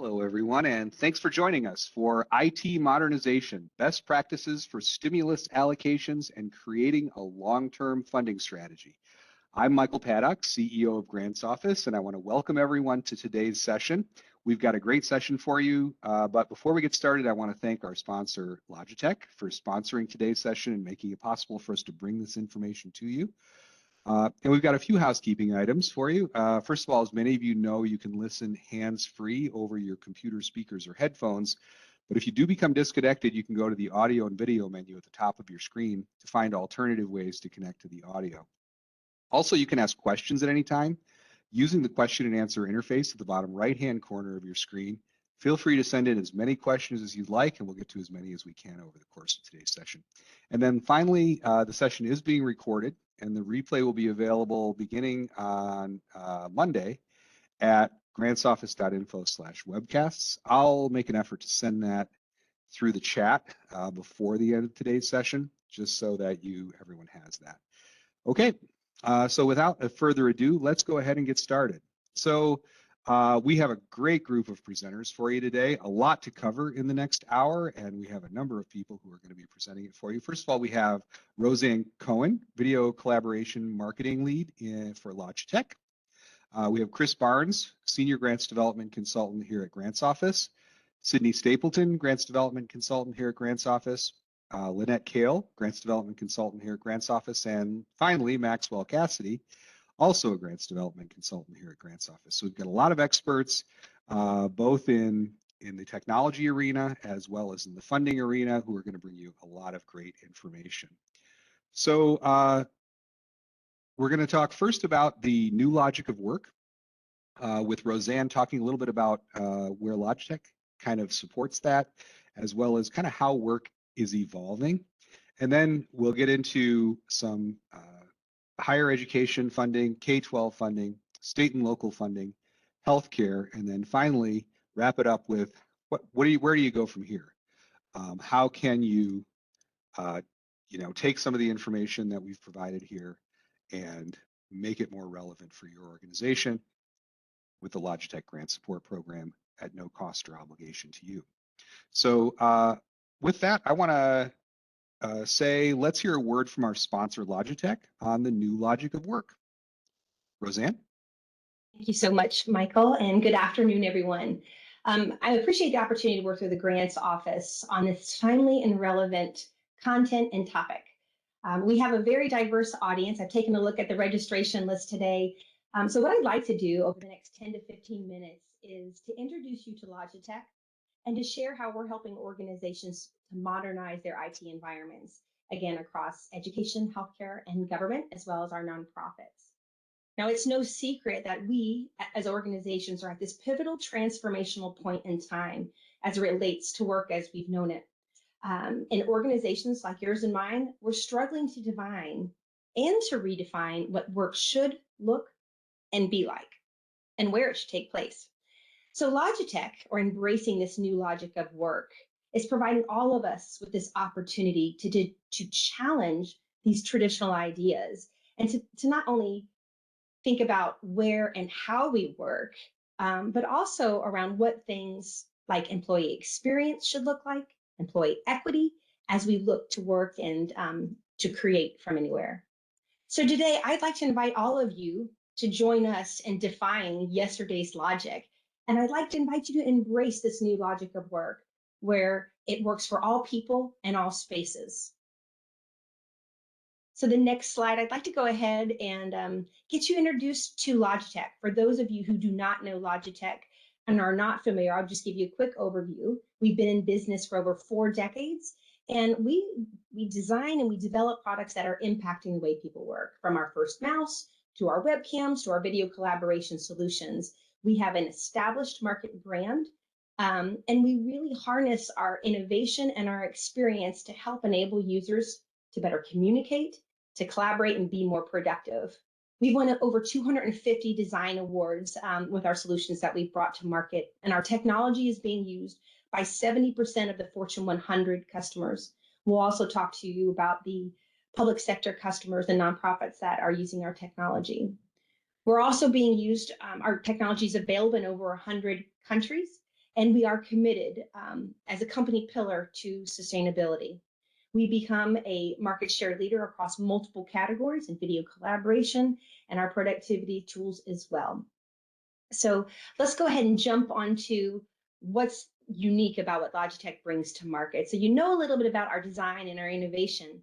Hello, everyone, and thanks for joining us for IT Modernization, Best Practices for Stimulus Allocations and Creating a Long-Term Funding Strategy. I'm Michael Paddock, CEO of Grants Office, and I want to welcome everyone to today's session. We've got a great session for you, but before we get started, I want to thank our sponsor, Logitech, for sponsoring today's session and making it possible for us to bring this information to you. And we've got a few housekeeping items for you. First of all, as many of you know, you can listen hands-free over your computer speakers or headphones. But if you do become disconnected, you can go to the audio and video menu at the top of your screen to find alternative ways to connect to the audio. Also, you can ask questions at any time using the question and answer interface at the bottom right-hand corner of your screen. Feel free to send in as many questions as you'd like, and we'll get to as many as we can over the course of today's session. And then finally, the session is being recorded, and the replay will be available beginning on Monday at grantsoffice.info/webcasts. I'll make an effort to send that through the chat before the end of today's session, just so that everyone has that. Okay, so without further ado, let's go ahead and get started. So we have a great group of presenters for you today, a lot to cover in the next hour, and we have a number of people who are going to be presenting it for you. First of all, we have Roseanne Cohen, Video Collaboration Marketing Lead for Logitech. We have Chris Barnes, Senior Grants Development Consultant here at Grants Office. Sydney Stapleton, Grants Development Consultant here at Grants Office. Lynette Kale, Grants Development Consultant here at Grants Office. And finally, Maxwell Cassidy, also a Grants Development Consultant here at Grants Office. So we've got a lot of experts, both in the technology arena as well as in the funding arena, who are going to bring you a lot of great information. So we're going to talk first about the new logic of work, with Roseanne talking a little bit about where Logitech kind of supports that, as well as kind of how work is evolving. And then we'll get into some higher education funding, K-12 funding, state and local funding, healthcare, and then finally wrap it up with where do you go from here? How can you, take some of the information that we've provided here and make it more relevant for your organization with the Logitech Grant Support Program at no cost or obligation to you. So with that, I want to say, let's hear a word from our sponsor, Logitech, on the new logic of work. Roseanne? Thank you so much, Michael, and good afternoon, everyone. I appreciate the opportunity to work with the Grants Office on this timely and relevant content and topic. We have a very diverse audience. I've taken a look at the registration list today. So what I'd like to do over the next 10 to 15 minutes is to introduce you to Logitech and to share how we're helping organizations to modernize their IT environments, again, across education, healthcare, and government, as well as our nonprofits. Now, it's no secret that we, as organizations, are at this pivotal transformational point in time as it relates to work as we've known it. In organizations like yours and mine, we're struggling to define and to redefine what work should look and be like, and where it should take place. So Logitech, or embracing this new logic of work, is providing all of us with this opportunity to challenge these traditional ideas and to not only think about where and how we work, but also around what things like employee experience should look like, employee equity, as we look to work and to create from anywhere. So today, I'd like to invite all of you to join us in defying yesterday's logic. And I'd like to invite you to embrace this new logic of work, where it works for all people and all spaces. So the next slide, I'd like to go ahead and get you introduced to Logitech. For those of you who do not know Logitech and are not familiar, I'll just give you a quick overview. We've been in business for over 4 decades, and we design and we develop products that are impacting the way people work, from our first mouse to our webcams to our video collaboration solutions. We have an established market brand, and we really harness our innovation and our experience to help enable users to better communicate, to collaborate, and be more productive. We've won over 250 design awards with our solutions that we've brought to market, and our technology is being used by 70% of the Fortune 100 customers. We'll also talk to you about the public sector customers and nonprofits that are using our technology. We're also being used, our technology is available in over 100 countries, And we are committed as a company pillar to sustainability. We become a market share leader across multiple categories in video collaboration and our productivity tools as well. So let's go ahead and jump onto what's unique about what Logitech brings to market. So you know a little bit about our design and our innovation,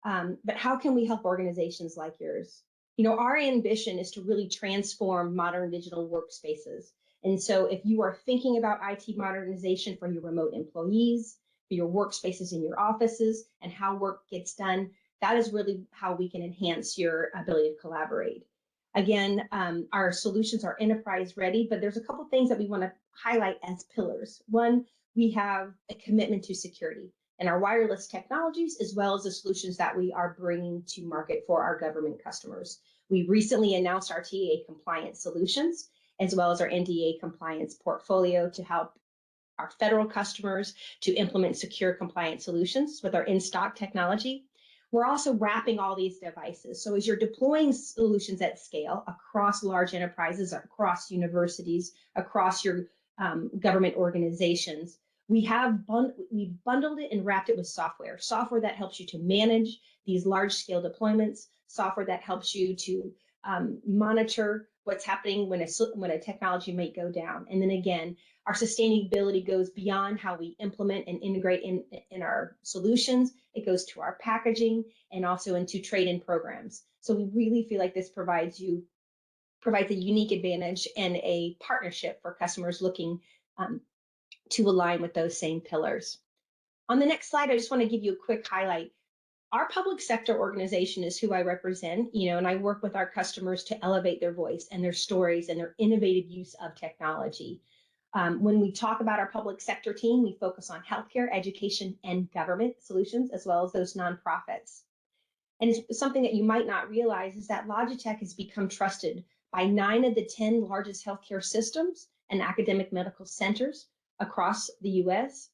but how can we help organizations like yours? You know, our ambition is to really transform modern digital workspaces. And so if you are thinking about IT modernization for your remote employees, for your workspaces in your offices, and how work gets done, that is really how we can enhance your ability to collaborate. Again, our solutions are enterprise ready, but there's a couple things that we want to highlight as pillars. One, we have a commitment to security and our wireless technologies, as well as the solutions that we are bringing to market for our government customers. We recently announced our TA compliance solutions, as well as our NDA compliance portfolio to help our federal customers to implement secure compliance solutions with our in-stock technology. We're also wrapping all these devices. So as you're deploying solutions at scale across large enterprises, across universities, across your government organizations, we've bundled it and wrapped it with software that helps you to manage these large scale deployments, software that helps you to monitor what's happening when a technology might go down. And then again, our sustainability goes beyond how we implement and integrate in our solutions. It goes to our packaging and also into trade-in programs. So we really feel like this provides a unique advantage and a partnership for customers looking to align with those same pillars. On the next slide, I just want to give you a quick highlight. Our public sector organization is who I represent, and I work with our customers to elevate their voice and their stories and their innovative use of technology. When we talk about our public sector team, we focus on healthcare, education, and government solutions, as well as those nonprofits. And it's something that you might not realize is that Logitech has become trusted by 9 of the 10 largest healthcare systems and academic medical centers across the US.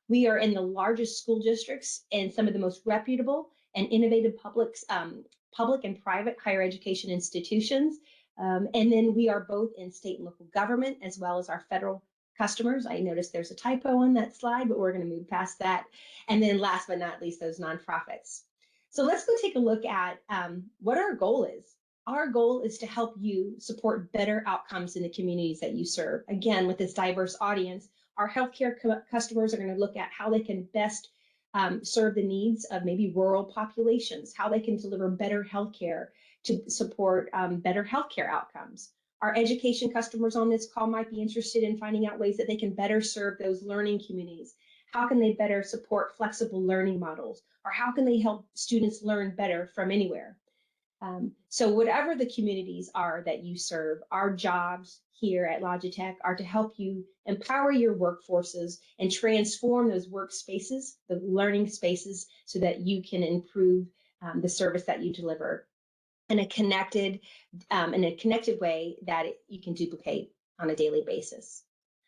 We are in the largest school districts and some of the most reputable and innovative public and private higher education institutions. And then we are both in state and local government, as well as our federal customers. I noticed there's a typo on that slide, but we're going to move past that. And then last but not least, those nonprofits. So let's go take a look at what our goal is. Our goal is to help you support better outcomes in the communities that you serve. Again, with this diverse audience, our healthcare customers are going to look at how they can best serve the needs of maybe rural populations, how they can deliver better healthcare to support better healthcare outcomes. Our education customers on this call might be interested in finding out ways that they can better serve those learning communities. How can they better support flexible learning models? Or how can they help students learn better from anywhere? So whatever the communities are that you serve, our jobs here at Logitech are to help you empower your workforces and transform those workspaces, the learning spaces, so that you can improve the service that you deliver in a connected way that you can duplicate on a daily basis.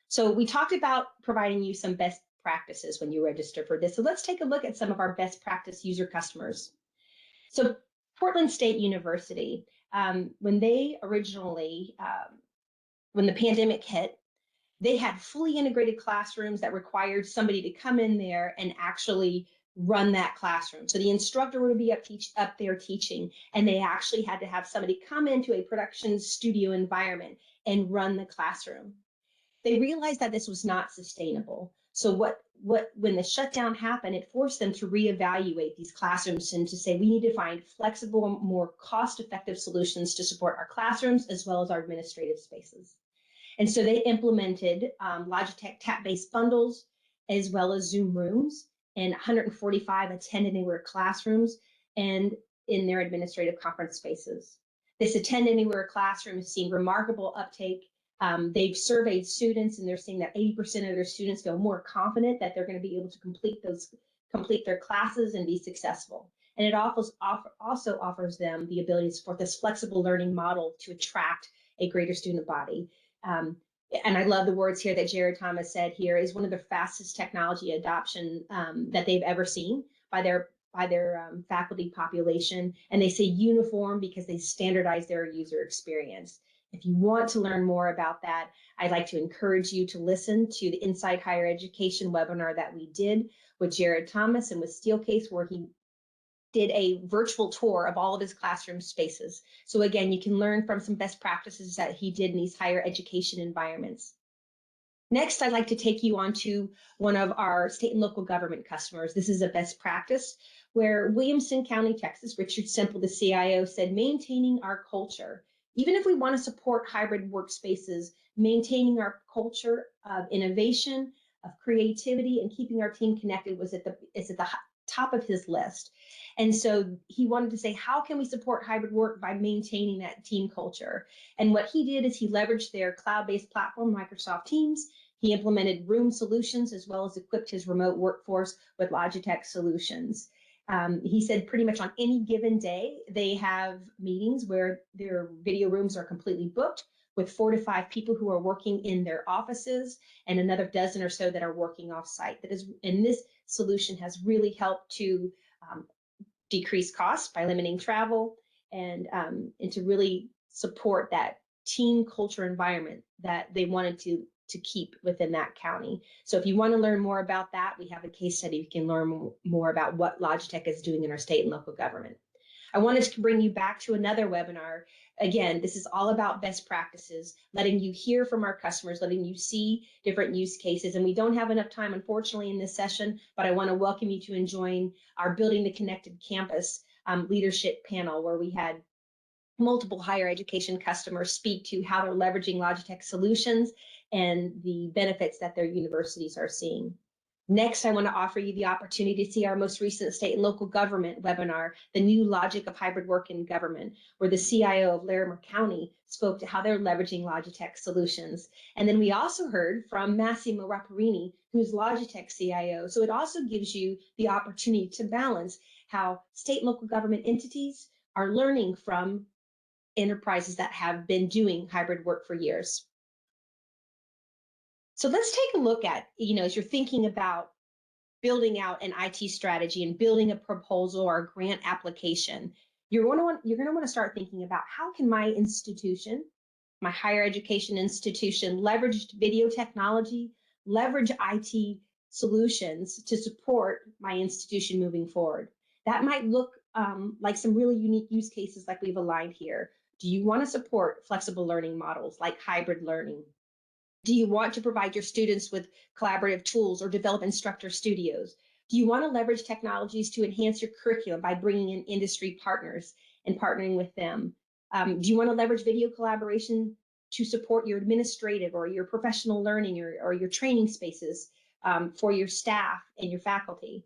So we talked about providing you some best practices when you register for this. So let's take a look at some of our best practice user customers. So Portland State University, when they originally, when the pandemic hit, they had fully integrated classrooms that required somebody to come in there and actually run that classroom. So the instructor would be up there teaching, and they actually had to have somebody come into a production studio environment and run the classroom. They realized that this was not sustainable. So when the shutdown happened, it forced them to reevaluate these classrooms and to say, we need to find flexible, more cost-effective solutions to support our classrooms as well as our administrative spaces. And so they implemented Logitech tap-based bundles, as well as Zoom rooms, and 145 attend anywhere classrooms and in their administrative conference spaces. This attend anywhere classroom has seen remarkable uptake. They've surveyed students, and they're seeing that 80% of their students feel more confident that they're going to be able to complete their classes and be successful. And it also offers them the ability to support this flexible learning model to attract a greater student body. And I love the words here that Jared Thomas said here is one of the fastest technology adoption that they've ever seen by their faculty population. And they say uniform because they standardize their user experience. If you want to learn more about that, I'd like to encourage you to listen to the Inside Higher Education webinar that we did with Jared Thomas and with Steelcase, where he did a virtual tour of all of his classroom spaces. So again, you can learn from some best practices that he did in these higher education environments. Next, I'd like to take you on to one of our state and local government customers. This is a best practice where Williamson County, Texas, Richard Semple, the CIO, said, maintaining our culture. Even if we want to support hybrid workspaces, maintaining our culture of innovation, of creativity, and keeping our team connected is at the top of his list. And so he wanted to say, how can we support hybrid work by maintaining that team culture? And what he did is he leveraged their cloud-based platform, Microsoft Teams. He implemented room solutions as well as equipped his remote workforce with Logitech solutions. He said pretty much on any given day, they have meetings where their video rooms are completely booked with 4 to 5 people who are working in their offices and another dozen or so that are working off site. And this solution has really helped to decrease costs by limiting travel and to really support that team culture environment that they wanted to keep within that county. So if you want to learn more about that, we have a case study. You can learn more about what Logitech is doing in our state and local government. I wanted to bring you back to another webinar. Again, this is all about best practices, letting you hear from our customers, letting you see different use cases. And we don't have enough time, unfortunately, in this session, but I want to welcome you to join our Building the Connected Campus leadership panel, where we had multiple higher education customers speak to how they're leveraging Logitech solutions and the benefits that their universities are seeing. Next, I want to offer you the opportunity to see our most recent state and local government webinar, The New Logic of Hybrid Work in Government, where the CIO of Larimer County spoke to how they're leveraging Logitech solutions. And then we also heard from Massimo Rapparini, who's Logitech CIO. So it also gives you the opportunity to balance how state and local government entities are learning from enterprises that have been doing hybrid work for years. So let's take a look at, as you're thinking about building out an IT strategy and building a proposal or a grant application, you're going to want to start thinking about, how can my institution, my higher education institution, leverage video technology, leverage IT solutions to support my institution moving forward? That might look like some really unique use cases like we've aligned here. Do you want to support flexible learning models like hybrid learning? Do you want to provide your students with collaborative tools or develop instructor studios? Do you want to leverage technologies to enhance your curriculum by bringing in industry partners and partnering with them? Do you want to leverage video collaboration to support your administrative or your professional learning or your training spaces for your staff and your faculty?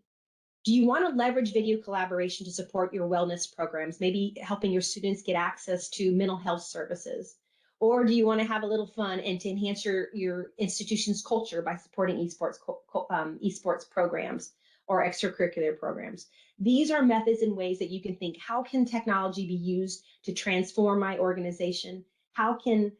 Do you want to leverage video collaboration to support your wellness programs, maybe helping your students get access to mental health services? Or do you want to have a little fun and to enhance your institution's culture by supporting esports programs or extracurricular programs? These are methods and ways that you can think, how can technology be used to transform my organization? How can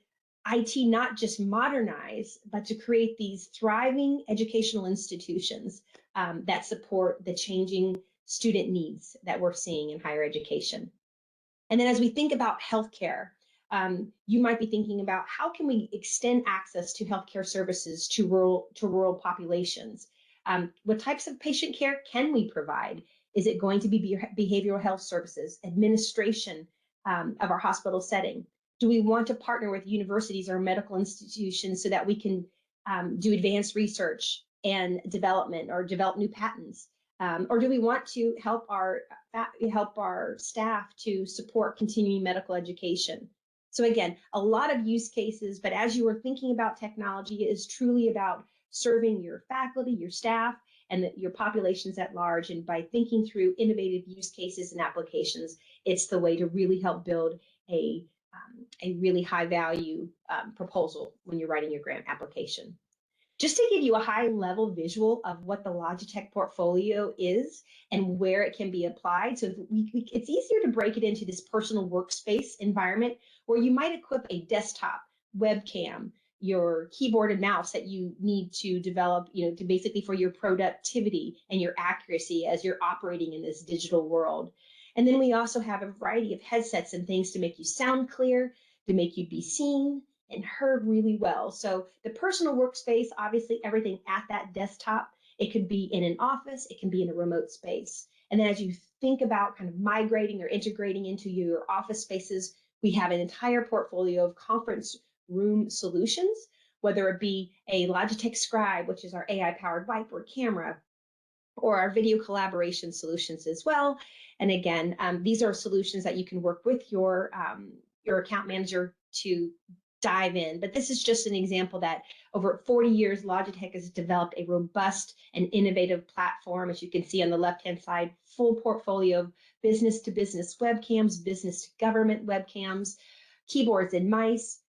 IT not just modernize, but to create these thriving educational institutions that support the changing student needs that we're seeing in higher education? And then as we think about healthcare, you might be thinking about, how can we extend access to healthcare services to rural populations? What types of patient care can we provide? Is it going to be behavioral health services, administration of our hospital setting? Do we want to partner with universities or medical institutions so that we can do advanced research and development or develop new patents? Or do we want to help our staff to support continuing medical education? So again, a lot of use cases, but as you are thinking about technology, it is truly about serving your faculty, your staff, and your populations at large. And by thinking through innovative use cases and applications, it's the way to really help build a really high value proposal when you're writing your grant application. Just to give you a high level visual of what the Logitech portfolio is and where it can be applied. So it's easier to break it into this personal workspace environment where you might equip a desktop, webcam, your keyboard and mouse that you need to develop, to basically for your productivity and your accuracy as you're operating in this digital world. And then we also have a variety of headsets and things to make you sound clear, to make you be seen and heard really well. So the personal workspace, obviously everything at that desktop, it could be in an office, it can be in a remote space. And then as you think about kind of migrating or integrating into your office spaces, we have an entire portfolio of conference room solutions, whether it be a Logitech Scribe, which is our AI-powered whiteboard camera, or our video collaboration solutions as well. And again, these are solutions that you can work with your account manager to dive in. But this is just an example that over 40 years, Logitech has developed a robust and innovative platform. As you can see on the left-hand side, full portfolio of business-to-business webcams, business-to-government webcams, keyboards and mice,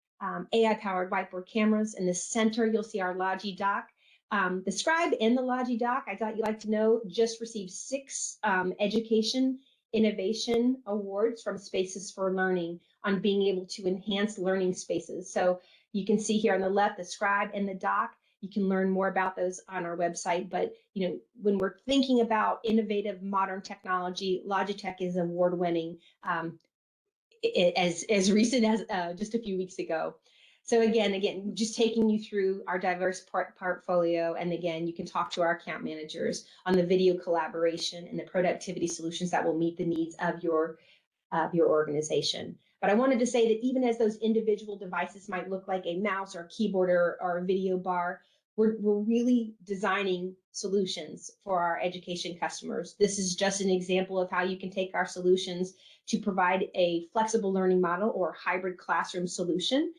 AI-powered whiteboard cameras. In the center, you'll see our Logi Dock. The Scribe and the Logi Dock, I thought you'd like to know, just received 6 education innovation awards from Spaces for Learning on being able to enhance learning spaces. So you can see here on the left, the Scribe and the Dock. You can learn more about those on our website. But when we're thinking about innovative modern technology, Logitech is award-winning as recent as just a few weeks ago. So again, just taking you through our diverse portfolio. And again, you can talk to our account managers on the video collaboration and the productivity solutions that will meet the needs of your organization. But I wanted to say that even as those individual devices might look like a mouse or a keyboard or a video bar, we're really designing solutions for our education customers. This is just an example of how you can take our solutions to provide a flexible learning model or hybrid classroom solution.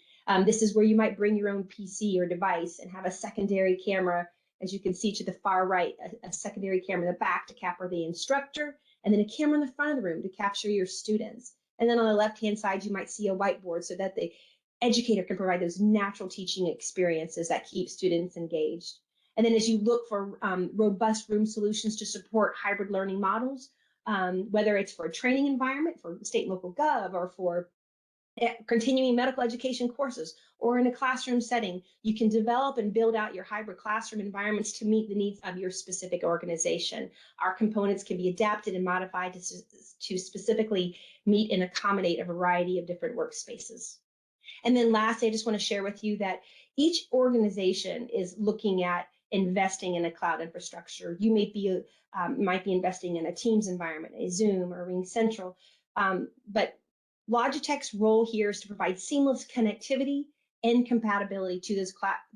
This is where you might bring your own PC or device and have a secondary camera, as you can see to the far right, a secondary camera in the back to capture the instructor, and then a camera in the front of the room to capture your students. And then on the left-hand side, you might see a whiteboard so that the educator can provide those natural teaching experiences that keep students engaged. And then as you look for robust room solutions to support hybrid learning models, whether it's for a training environment, for state and local gov, or for continuing medical education courses, or in a classroom setting, you can develop and build out your hybrid classroom environments to meet the needs of your specific organization. Our components can be adapted and modified to specifically meet and accommodate a variety of different workspaces. And then lastly, I just want to share with you that each organization is looking at investing in a cloud infrastructure. You might be investing in a Teams environment, a Zoom or Ring Central, but Logitech's role here is to provide seamless connectivity and compatibility to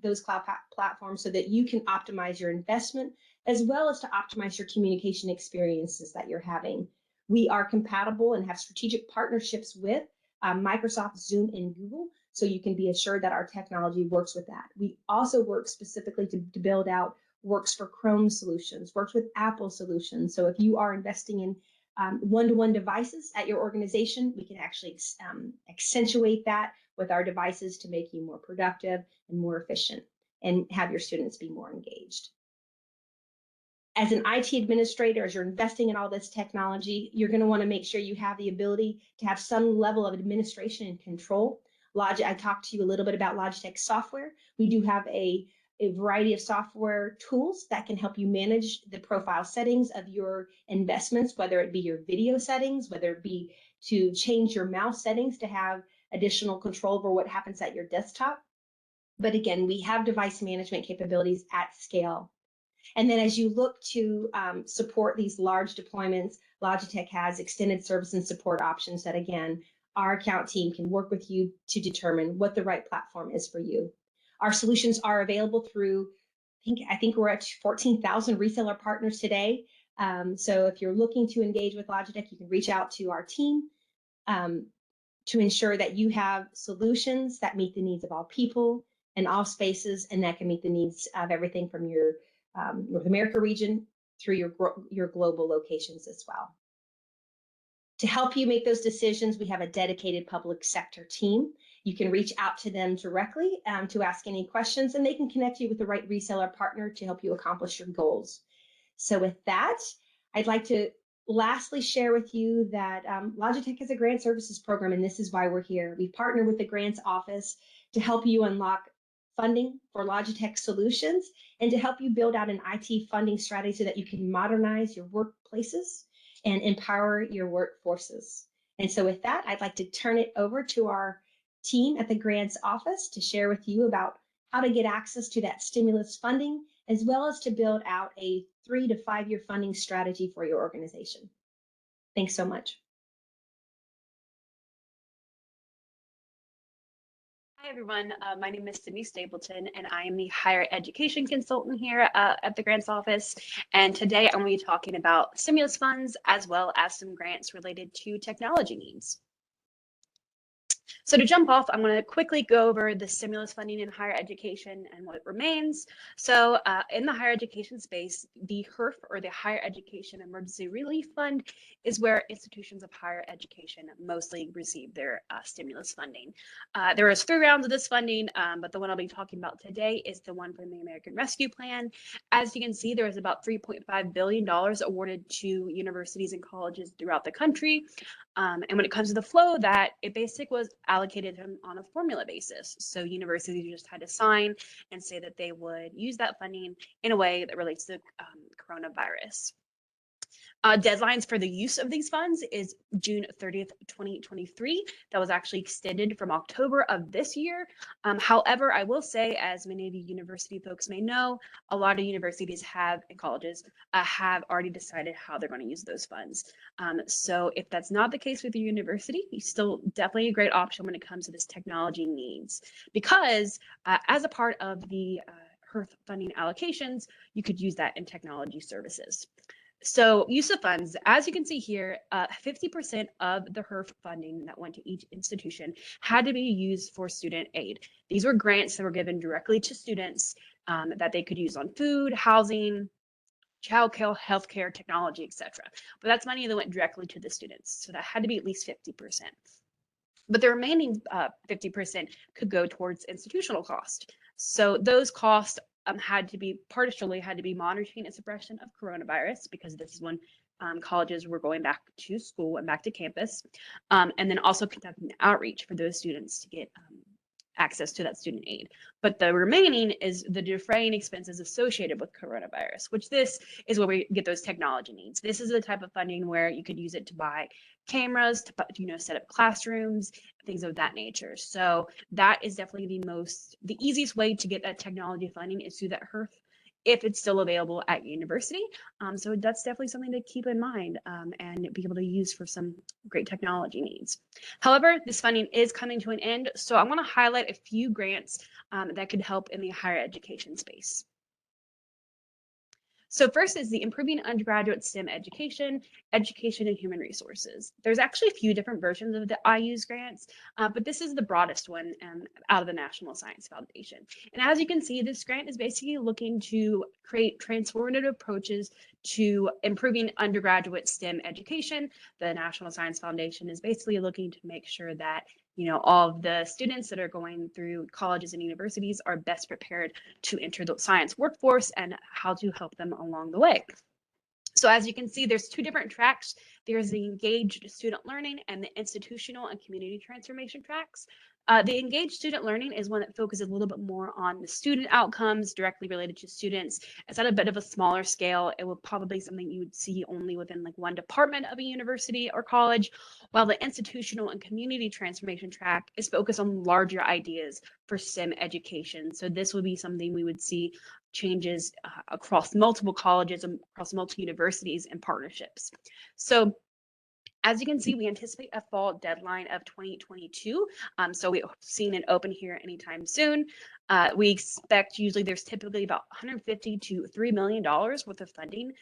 those cloud platforms so that you can optimize your investment as well as to optimize your communication experiences that you're having. We are compatible and have strategic partnerships with Microsoft, Zoom, and Google, so you can be assured that our technology works with that. We also work specifically to build out works for Chrome solutions, works with Apple solutions. So if you are investing in one-to-one devices at your organization, we can actually accentuate that with our devices to make you more productive and more efficient and have your students be more engaged. As an IT administrator, as you're investing in all this technology, you're going to want to make sure you have the ability to have some level of administration and control. I talked to you a little bit about Logitech software. We do have a variety of software tools that can help you manage the profile settings of your investments, whether it be your video settings, whether it be to change your mouse settings to have additional control over what happens at your desktop. But again, we have device management capabilities at scale. And then as you look to support these large deployments, Logitech has extended service and support options that, again, our account team can work with you to determine what the right platform is for you. Our solutions are available through, I think we're at 14,000 reseller partners today. So if you're looking to engage with Logitech, you can reach out to our team to ensure that you have solutions that meet the needs of all people and all spaces, and that can meet the needs of everything from your North America region through your global locations as well. To help you make those decisions, we have a dedicated public sector team. You can reach out to them directly to ask any questions, and they can connect you with the right reseller partner to help you accomplish your goals. So with that, I'd like to lastly share with you that Logitech has a grant services program, and this is why we're here. We've partnered with the Grants Office to help you unlock funding for Logitech solutions and to help you build out an IT funding strategy so that you can modernize your workplaces and empower your workforces. And so with that, I'd like to turn it over to our team at the Grants Office to share with you about how to get access to that stimulus funding, as well as to build out a 3 to 5 year funding strategy for your organization. Thanks so much. Hi, everyone. My name is Sydney Stapleton, and I am the higher education consultant here at the Grants Office. And today I'm going to be talking about stimulus funds as well as some grants related to technology needs. So to jump off, I'm going to quickly go over the stimulus funding in higher education and what remains. So in the higher education space, the HERF, or the Higher Education Emergency Relief Fund, is where institutions of higher education mostly receive their stimulus funding. There was 3 rounds of this funding, but the one I'll be talking about today is the one from the American Rescue Plan. As you can see, there was about $3.5 billion awarded to universities and colleges throughout the country. And when it comes to the flow, that it basically was allocated on a formula basis. So universities just had to sign and say that they would use that funding in a way that relates to coronavirus. Deadlines for the use of these funds is June 30th, 2023. That was actually extended from October of this year. However, I will say, as many of you university folks may know, a lot of universities and colleges have already decided how they're going to use those funds. So if that's not the case with your university, you still definitely a great option when it comes to this technology needs, because as a part of the HERF funding allocations, you could use that in technology services. So use of funds, as you can see here, 50% of the HERF funding that went to each institution had to be used for student aid. These were grants that were given directly to students that they could use on food, housing, childcare, healthcare, technology, etc. But that's money that went directly to the students. So that had to be at least 50%. But the remaining 50% could go towards institutional cost. So those costs had to be monitoring and suppression of coronavirus, because this is when colleges were going back to school and back to campus, and then also conducting outreach for those students to get access to that student aid. But the remaining is the defraying expenses associated with coronavirus, which this is where we get those technology needs. This is the type of funding where you could use it to buy cameras, to set up classrooms, things of that nature. So that is definitely the easiest way to get that technology funding is through that HERF, if it's still available at university. So that's definitely something to keep in mind and be able to use for some great technology needs. However, this funding is coming to an end, so I want to highlight a few grants that could help in the higher education space. So first is the Improving Undergraduate STEM Education, Education and Human Resources. There's actually a few different versions of the IU's grants, but this is the broadest one out of the National Science Foundation. And as you can see, this grant is basically looking to create transformative approaches to improving undergraduate STEM education. The National Science Foundation is basically looking to make sure that all of the students that are going through colleges and universities are best prepared to enter the science workforce and how to help them along the way. So as you can see, there's 2 different tracks. There's the engaged student learning and the institutional and community transformation tracks. The engaged student learning is one that focuses a little bit more on the student outcomes directly related to students. It's at a bit of a smaller scale. It would probably be something you would see only within like one department of a university or college, while the institutional and community transformation track is focused on larger ideas for STEM education. So this would be something we would see changes across multiple colleges and across multiple universities and partnerships. So as you can see, we anticipate a fall deadline of 2022. So we've seen it open here anytime soon. We expect usually there's typically about $150 to $3 million worth of funding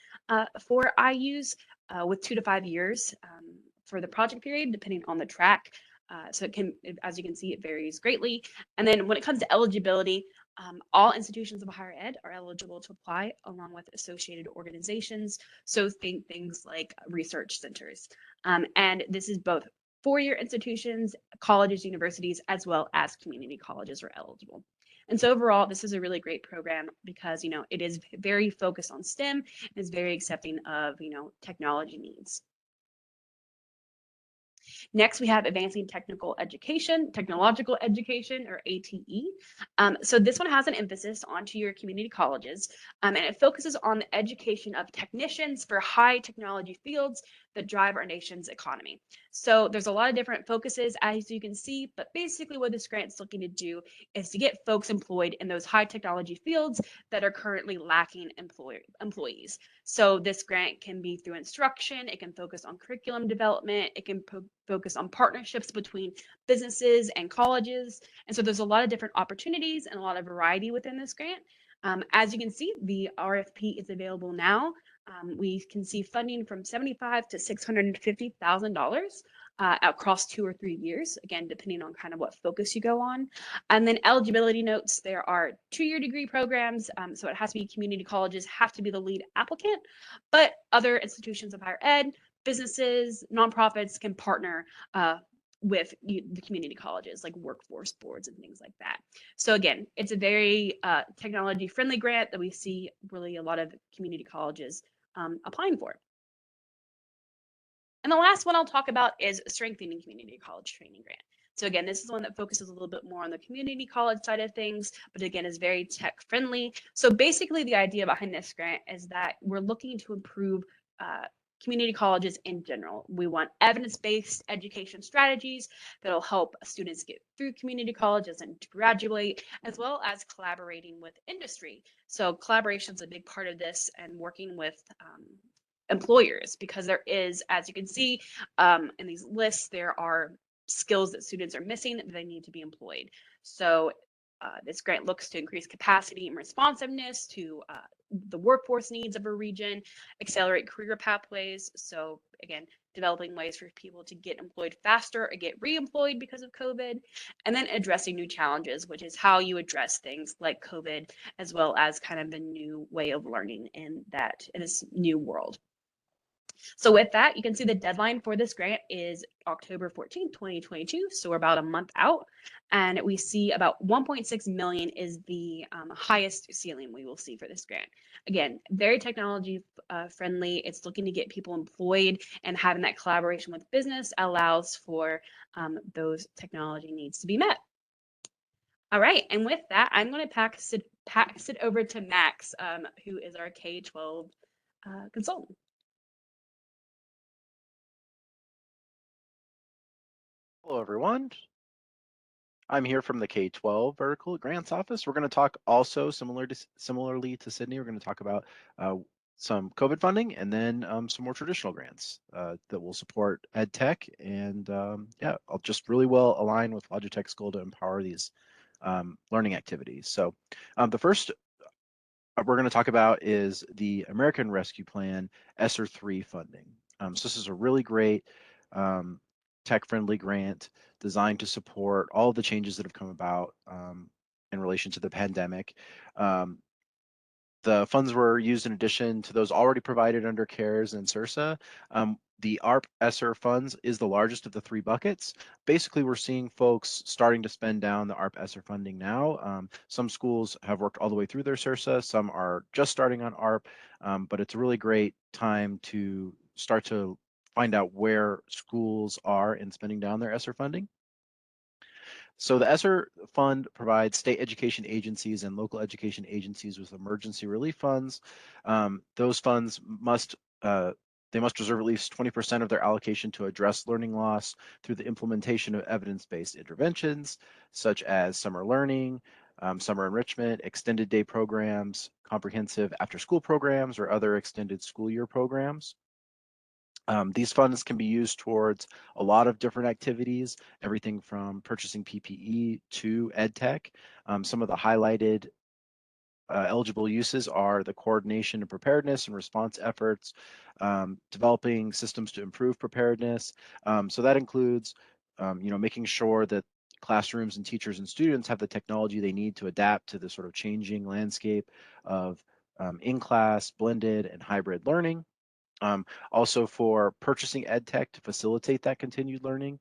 for IUs with 2 to 5 years for the project period, depending on the track. So it can, as you can see, it varies greatly. And then when it comes to eligibility, all institutions of higher ed are eligible to apply along with associated organizations. So think things like research centers. And this is both 4-year institutions, colleges, universities, as well as community colleges are eligible. And so overall, this is a really great program because, it is very focused on STEM and is very accepting of, technology needs. Next, we have Advancing Technological Education, or ATE. So this one has an emphasis onto your community colleges, and it focuses on the education of technicians for high technology fields that drive our nation's economy. So there's a lot of different focuses, as you can see, but basically what this grant's looking to do is to get folks employed in those high technology fields that are currently lacking employees. So this grant can be through instruction, it can focus on curriculum development, it can focus on partnerships between businesses and colleges. And so there's a lot of different opportunities and a lot of variety within this grant. As you can see, the RFP is available now. We can see funding from $75,000 to $650,000 across 2 or 3 years, again, depending on kind of what focus you go on. And then eligibility notes, there are 2-year degree programs, so it has to be community colleges, have to be the lead applicant, but other institutions of higher ed, businesses, nonprofits can partner with the community colleges like workforce boards and things like that. So again, it's a very technology friendly grant that we see really a lot of community colleges applying for. And the last one I'll talk about is Strengthening Community College Training Grant. So again, this is one that focuses a little bit more on the community college side of things, but again, is very tech friendly. So basically the idea behind this grant is that we're looking to improve community colleges in general. We want evidence-based education strategies that'll help students get through community colleges and to graduate, as well as collaborating with industry. So collaboration is a big part of this, and working with employers, because there is, as you can see in these lists, there are skills that students are missing that they need to be employed. So this grant looks to increase capacity and responsiveness to the workforce needs of a region, accelerate career pathways. So again, developing ways for people to get employed faster or get re-employed because of COVID, and then addressing new challenges, which is how you address things like COVID, as well as kind of the new way of learning in this new world. So with that, you can see the deadline for this grant is October 14th, 2022. So we're about a month out, and we see about 1.6 million is the highest ceiling we will see for this grant. Again, very technology friendly. It's looking to get people employed, and having that collaboration with business allows for those technology needs to be met. All right, and with that, I'm going to pass it over to Max, who is our K-12 consultant. Hello, everyone. I'm here from the K-12 vertical grants office. We're going to talk also similarly to Sydney. We're going to talk about some COVID funding, and then some more traditional grants that will support ed tech. And yeah, I'll just really well align with Logitech's goal to empower these learning activities. So the first we're going to talk about is the American Rescue Plan ESSER 3 funding. So this is a really great tech-friendly grant designed to support all of the changes that have come about in relation to the pandemic. The funds were used in addition to those already provided under CARES and SRSA. The ARP ESSER funds is the largest of the 3 buckets. Basically, we're seeing folks starting to spend down the ARP ESSER funding now. Some schools have worked all the way through their SRSA, some are just starting on ARP, but it's a really great time to start to find out where schools are in spending down their ESSER funding. So the ESSER fund provides state education agencies and local education agencies with emergency relief funds. Those funds must reserve at least 20% of their allocation to address learning loss through the implementation of evidence-based interventions, such as summer learning, summer enrichment, extended day programs, comprehensive after-school programs, or other extended school year programs. These funds can be used towards a lot of different activities, everything from purchasing PPE to EdTech. Some of the highlighted eligible uses are the coordination and preparedness and response efforts, developing systems to improve preparedness. So that includes, making sure that classrooms and teachers and students have the technology they need to adapt to the sort of changing landscape of in-class, blended, and hybrid learning. Also for purchasing ed tech to facilitate that continued learning.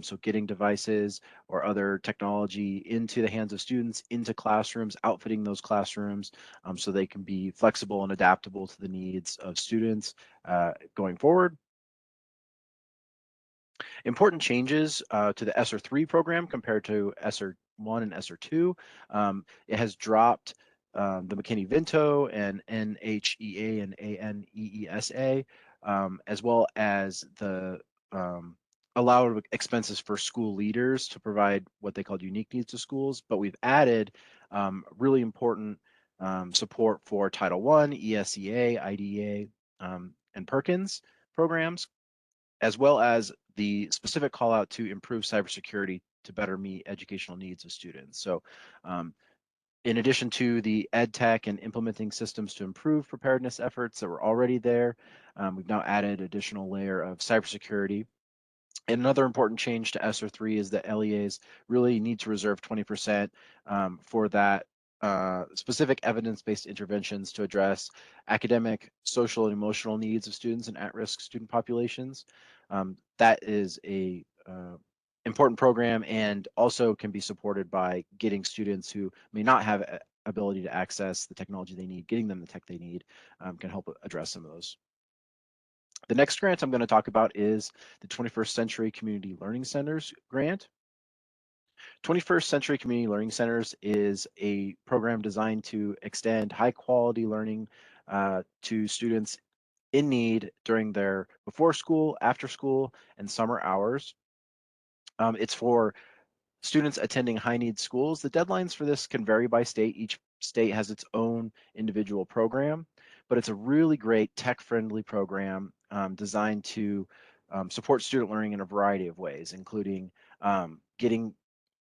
So getting devices or other technology into the hands of students, into classrooms, outfitting those classrooms so they can be flexible and adaptable to the needs of students going forward. Important changes to the ESSER 3 program compared to ESSER 1 and ESSER 2. It has dropped the McKinney-Vento and NHEA and ANEESA as well as the allowed expenses for school leaders to provide what they called unique needs to schools. But we've added really important support for Title I, ESEA, IDEA, and Perkins programs, as well as the specific call out to improve cybersecurity to better meet educational needs of students. So in addition to the ed tech and implementing systems to improve preparedness efforts that were already there, we've now added additional layer of cybersecurity. And another important change to ESSER 3 is that LEAs really need to reserve 20% for that specific evidence-based interventions to address academic, social, and emotional needs of students and at-risk student populations. That is a important program and also can be supported by getting students who may not have ability to access the technology they need, getting them the tech they need can help address some of those. The next grant I'm going to talk about is the 21st Century Community Learning Centers grant. 21st Century Community Learning Centers is a program designed to extend high quality learning to students in need during their before school, after school, and summer hours. It's for students attending high need schools. The deadlines for this can vary by state. Each state has its own individual program, but it's a really great tech-friendly program designed to support student learning in a variety of ways, including getting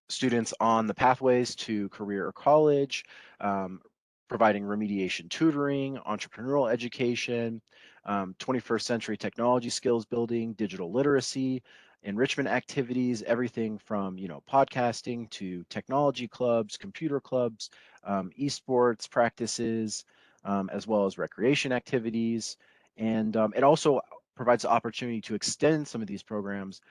students on the pathways to career or college, providing remediation tutoring, entrepreneurial education, 21st century technology skills building, digital literacy, enrichment activities, everything from podcasting to technology clubs, computer clubs, esports practices, as well as recreation activities. And it also provides the opportunity to extend some of these programs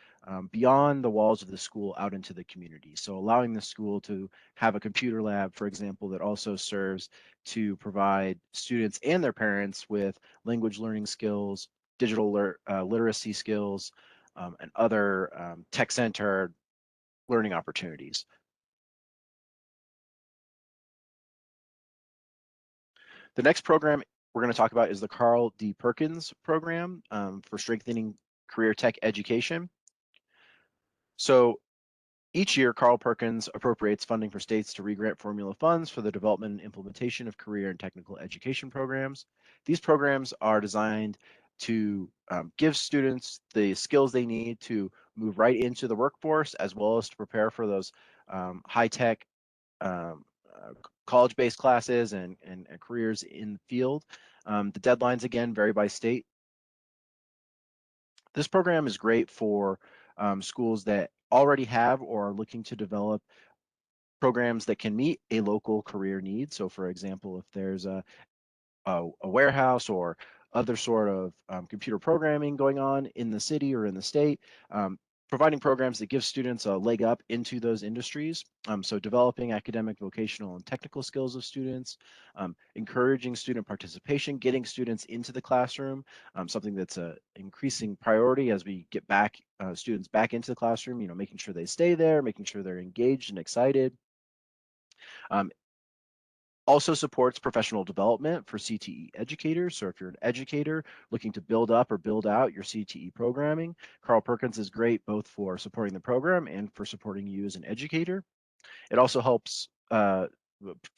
beyond the walls of the school out into the community. So allowing the school to have a computer lab, for example, that also serves to provide students and their parents with language learning skills, digital literacy skills, and other tech-centered learning opportunities. The next program we're going to talk about is the Carl D. Perkins program for strengthening career tech education. So each year, Carl Perkins appropriates funding for states to re-grant formula funds for the development and implementation of career and technical education programs. These programs are designed to give students the skills they need to move right into the workforce, as well as to prepare for those high-tech college-based classes and careers in the field. The deadlines, again, vary by state. This program is great for schools that already have or are looking to develop programs that can meet a local career need. So for example, if there's a warehouse or other sort of computer programming going on in the city or in the state, providing programs that give students a leg up into those industries. So developing academic, vocational, and technical skills of students, encouraging student participation, getting students into the classroom, something that's an increasing priority as we get back students back into the classroom, making sure they stay there, making sure they're engaged and excited. Also supports professional development for CTE educators. So if you're an educator looking to build up or build out your CTE programming, Carl Perkins is great both for supporting the program and for supporting you as an educator. It also helps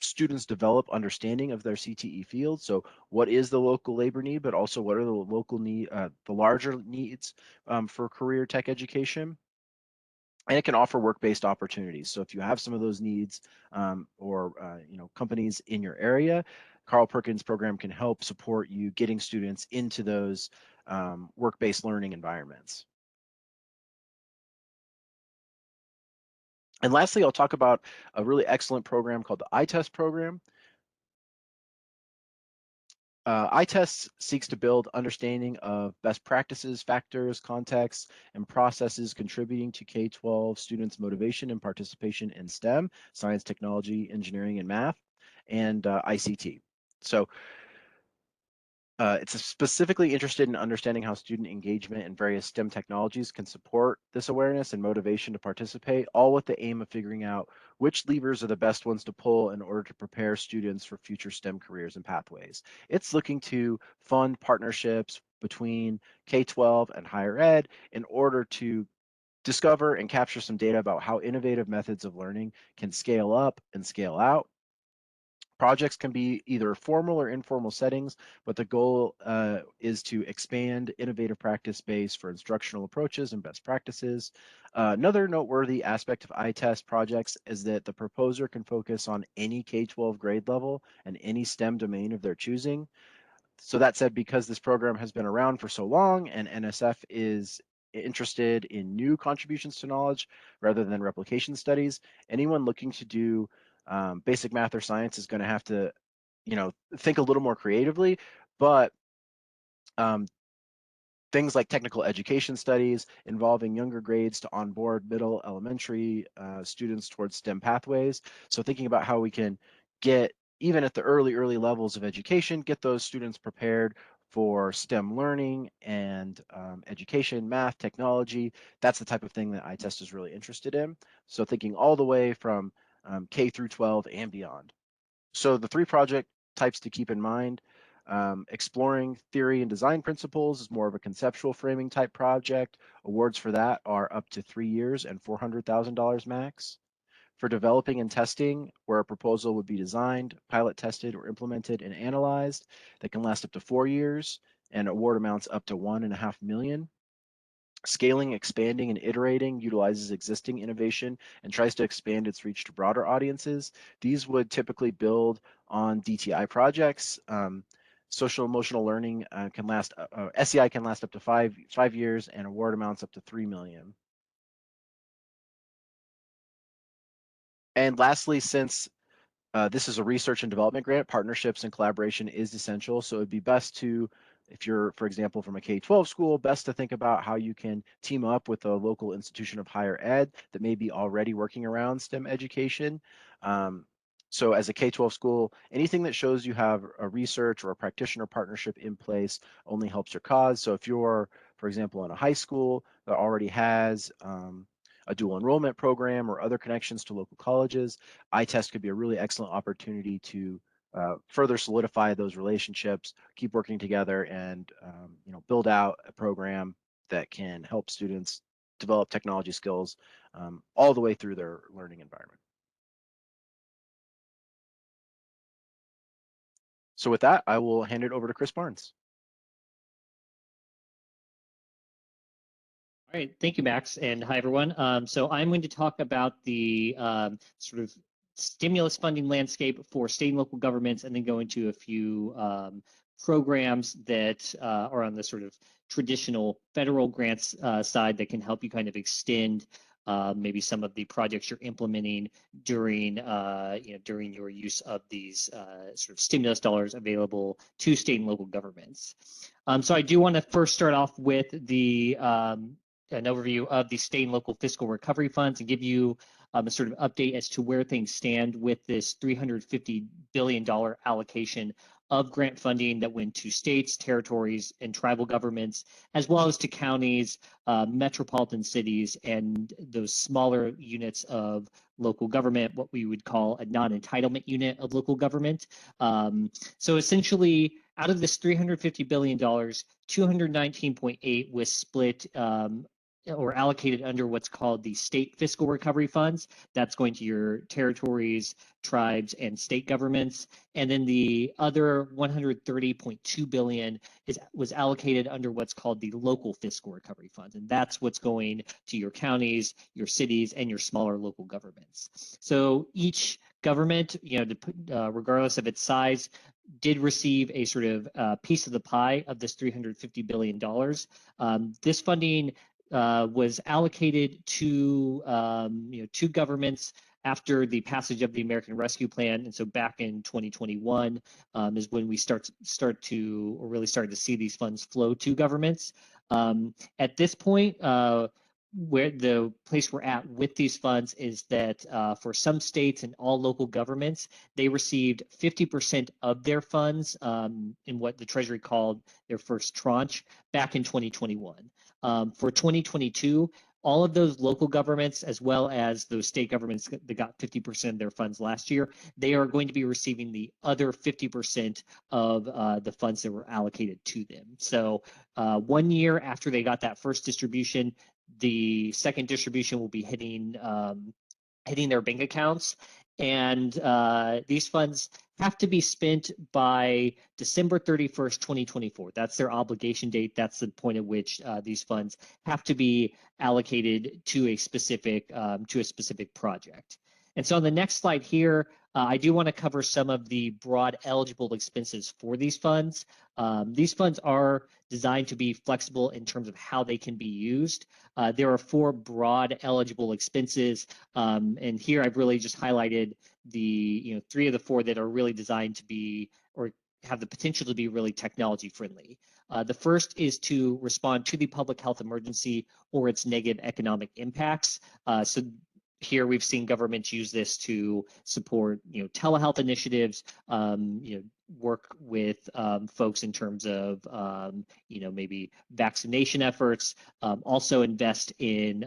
students develop understanding of their CTE field. So what is the local labor need, but also what are the local need, the larger needs for career tech education. And it can offer work-based opportunities. So if you have some of those needs or companies in your area, Carl Perkins program can help support you getting students into those work-based learning environments. And lastly, I'll talk about a really excellent program called the iTest program. iTest seeks to build understanding of best practices, factors, contexts, and processes contributing to K-12 students' motivation and participation in STEM, science, technology, engineering, and math, and ICT. So It's specifically interested in understanding how student engagement in various STEM technologies can support this awareness and motivation to participate, all with the aim of figuring out which levers are the best ones to pull in order to prepare students for future STEM careers and pathways. It's looking to fund partnerships between K-12 and higher ed in order to discover and capture some data about how innovative methods of learning can scale up and scale out. Projects can be either formal or informal settings, but the goal is to expand innovative practice base for instructional approaches and best practices. Another noteworthy aspect of iTest projects is that the proposer can focus on any K-12 grade level and any STEM domain of their choosing. So that said, because this program has been around for so long and NSF is interested in new contributions to knowledge rather than replication studies, anyone looking to do basic math or science is going to have to, think a little more creatively. But um, things like technical education studies involving younger grades to onboard middle elementary students towards STEM pathways. So thinking about how we can get, even at the early levels of education, get those students prepared for STEM learning and education, math, technology. That's the type of thing that iTest is really interested in. So thinking all the way from K through 12 and beyond. So the three project types to keep in mind: exploring theory and design principles is more of a conceptual framing type project. Awards for that are up to 3 years and $400,000 max. For developing and testing, where a proposal would be designed, pilot tested, or implemented and analyzed, that can last up to 4 years, and award amounts up to $1.5 million. Scaling, expanding, and iterating utilizes existing innovation and tries to expand its reach to broader audiences. These would typically build on DTI projects. Social emotional learning can last, SEI can last up to five years, and award amounts up to $3 million. And lastly, since this is a research and development grant, partnerships and collaboration is essential. So it'd be best to, if you're, for example, from a K-12 school, best to think about how you can team up with a local institution of higher ed that may be already working around STEM education. So as a K-12 school, anything that shows you have a research or a practitioner partnership in place only helps your cause. So if you're, for example, in a high school that already has a dual enrollment program or other connections to local colleges, iTest could be a really excellent opportunity to further solidify those relationships, keep working together, and build out a program that can help students develop technology skills all the way through their learning environment. So with that, I will hand it over to Chris Barnes. All right, thank you, Max, and hi, everyone. So I'm going to talk about the sort of stimulus funding landscape for state and local governments, and then go into a few programs that are on the sort of traditional federal grants side that can help you kind of extend maybe some of the projects you're implementing during during your use of these sort of stimulus dollars available to state and local governments. So I do want to first start off with the an overview of the state and local fiscal recovery funds and give you a sort of update as to where things stand with this $350 billion allocation of grant funding that went to states, territories, and tribal governments, as well as to counties, metropolitan cities, and those smaller units of local government, what we would call a non-entitlement unit of local government. So essentially, out of this $350 billion, 219.8 was split or allocated under what's called the state fiscal recovery funds. That's going to your territories, tribes, and state governments. And then the other 130.2 billion was allocated under what's called the local fiscal recovery funds. And that's what's going to your counties, your cities, and your smaller local governments. So each government, regardless of its size, did receive a sort of piece of the pie of this $350 billion. This funding was allocated to two governments after the passage of the American Rescue Plan, and so back in 2021 is when we start to or really started to see these funds flow to governments. At this point, where the place we're at with these funds is that for some states and all local governments, they received 50% of their funds in what the Treasury called their first tranche back in 2021. For 2022, all of those local governments, as well as those state governments that got 50% of their funds last year, they are going to be receiving the other 50% of the funds that were allocated to them. So 1 year after they got that first distribution, the second distribution will be hitting their bank accounts, and these funds have to be spent by December 31st, 2024. That's their obligation date. That's the point at which these funds have to be allocated to a specific project. And so on the next slide here, I do want to cover some of the broad eligible expenses for these funds. These funds are designed to be flexible in terms of how they can be used. There are 4 broad eligible expenses, and here I've really just highlighted the 3 of the 4 that are really designed to be or have the potential to be really technology friendly. The first is to respond to the public health emergency or its negative economic impacts. So here we've seen governments use this to support, telehealth initiatives, work with folks in terms of, maybe vaccination efforts, also invest in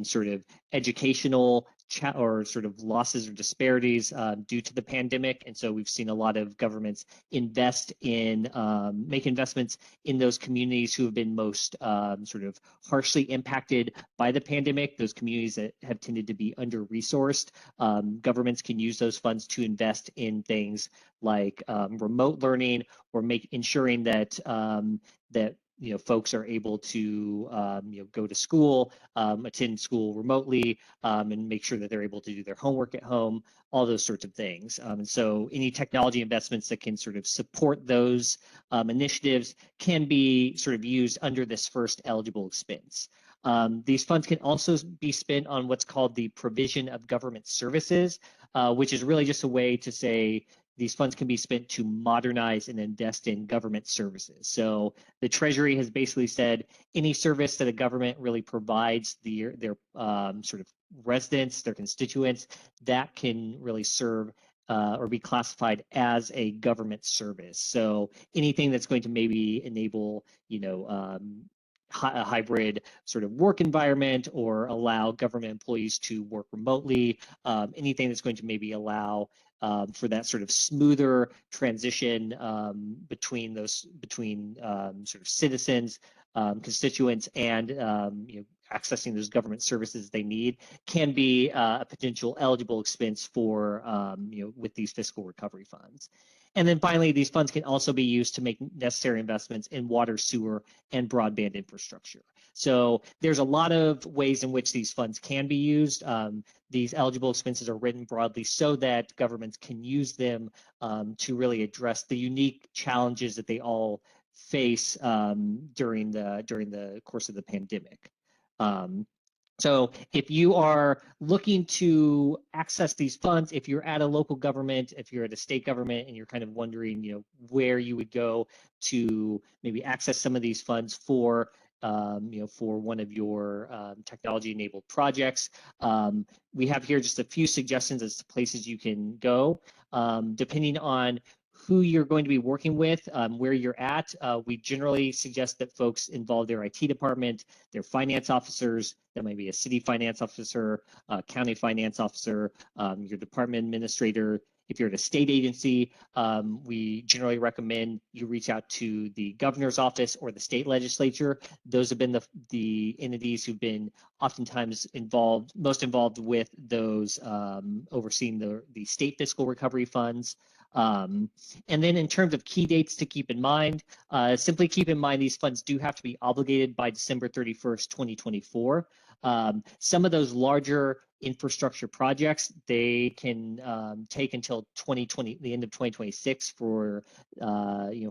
sort of educational or sort of losses or disparities due to the pandemic. And so we've seen a lot of governments invest in, make investments in those communities who have been most sort of harshly impacted by the pandemic, those communities that have tended to be under-resourced. Governments can use those funds to invest in things like remote learning or ensuring that folks are able to go to school, attend school remotely, and make sure that they're able to do their homework at home, all those sorts of things. And so any technology investments that can sort of support those initiatives can be sort of used under this first eligible expense. These funds can also be spent on what's called the provision of government services, which is really just a way to say these funds can be spent to modernize and invest in government services. So the Treasury has basically said any service that a government really provides their sort of residents, their constituents, that can really serve or be classified as a government service. So anything that's going to maybe enable, a hybrid sort of work environment or allow government employees to work remotely, anything that's going to maybe allow for that sort of smoother transition between sort of citizens, constituents, and accessing those government services they need, can be a potential eligible expense for with these fiscal recovery funds. And then finally, these funds can also be used to make necessary investments in water, sewer, and broadband infrastructure. So there's a lot of ways in which these funds can be used. These eligible expenses are written broadly so that governments can use them to really address the unique challenges that they all face during the course of the pandemic. So if you are looking to access these funds, if you're at a local government, if you're at a state government, and you're kind of wondering, where you would go to maybe access some of these funds for, for one of your technology-enabled projects, we have here just a few suggestions as to places you can go, depending on who you're going to be working with, where you're at. We generally suggest that folks involve their IT department, their finance officers, that might be a city finance officer, county finance officer, your department administrator. If you're at a state agency, we generally recommend you reach out to the governor's office or the state legislature. Those have been the entities who've been oftentimes most involved with those overseeing the state fiscal recovery funds. And then in terms of key dates to keep in mind, simply keep in mind these funds do have to be obligated by December 31st, 2024. Some of those larger infrastructure projects, they can take until the end of 2026 for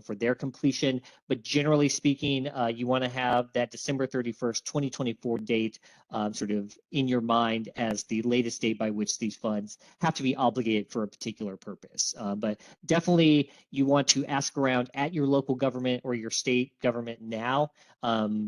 for their completion. But generally speaking, you want to have that December 31st, 2024 date sort of in your mind as the latest date by which these funds have to be obligated for a particular purpose. But definitely you want to ask around at your local government or your state government now,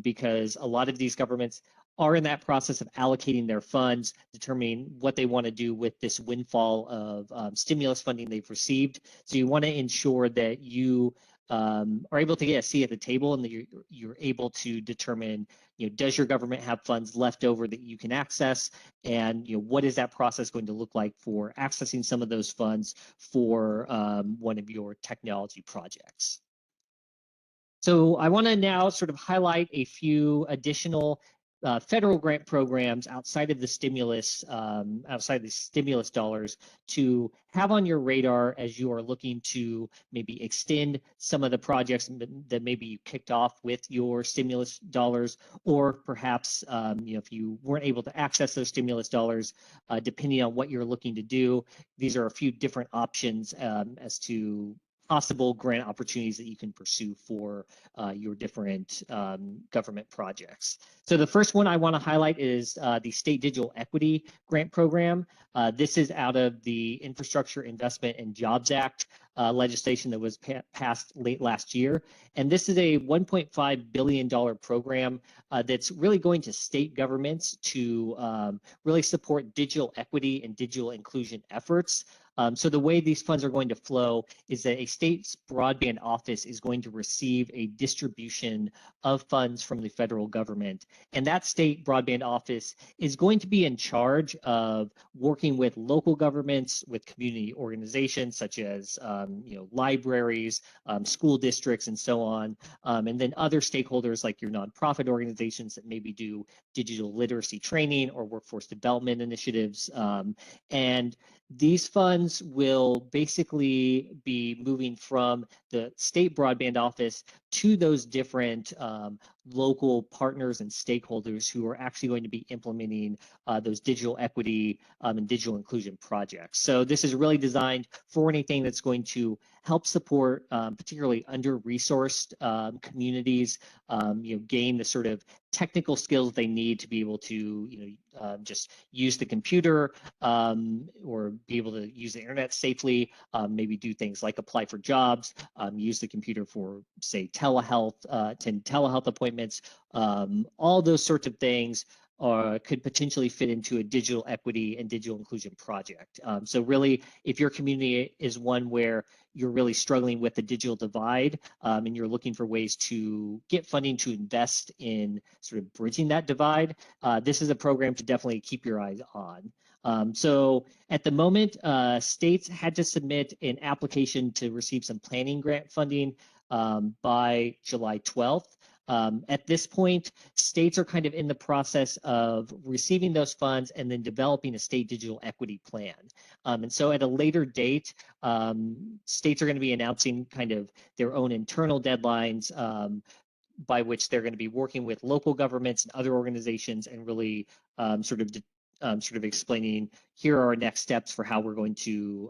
because a lot of these governments are in that process of allocating their funds, determining what they want to do with this windfall of stimulus funding they've received. So you want to ensure that you are able to get a seat at the table and that you're able to determine, does your government have funds left over that you can access, and what is that process going to look like for accessing some of those funds for one of your technology projects. So I want to now sort of highlight a few additional federal grant programs outside of the stimulus dollars to have on your radar as you are looking to maybe extend some of the projects that maybe you kicked off with your stimulus dollars, or perhaps if you weren't able to access those stimulus dollars, depending on what you're looking to do, these are a few different options as to possible grant opportunities that you can pursue for your different government projects. So the first one I want to highlight is the State Digital Equity Grant Program. This is out of the Infrastructure Investment and Jobs Act legislation that was passed late last year. And this is a $1.5 billion program that's really going to state governments to really support digital equity and digital inclusion efforts. So the way these funds are going to flow is that a state's broadband office is going to receive a distribution of funds from the federal government. And that state broadband office is going to be in charge of working with local governments, with community organizations such as libraries, school districts, and so on, and then other stakeholders like your nonprofit organizations that maybe do digital literacy training or workforce development initiatives. And these funds will basically be moving from the state broadband office to those different local partners and stakeholders who are actually going to be implementing those digital equity and digital inclusion projects. So this is really designed for anything that's going to help support particularly under-resourced communities, gain the sort of technical skills they need to be able to, just use the computer or be able to use the internet safely, maybe do things like apply for jobs, use the computer for, say, telehealth, attend telehealth appointments, all those sorts of things could potentially fit into a digital equity and digital inclusion project. So really, if your community is one where you're really struggling with the digital divide and you're looking for ways to get funding to invest in sort of bridging that divide, this is a program to definitely keep your eyes on. So at the moment, states had to submit an application to receive some planning grant funding by July 12th. At this point, states are kind of in the process of receiving those funds and then developing a state digital equity plan. And so at a later date, states are going to be announcing kind of their own internal deadlines by which they're going to be working with local governments and other organizations and really sort of explaining, here are our next steps for how we're going to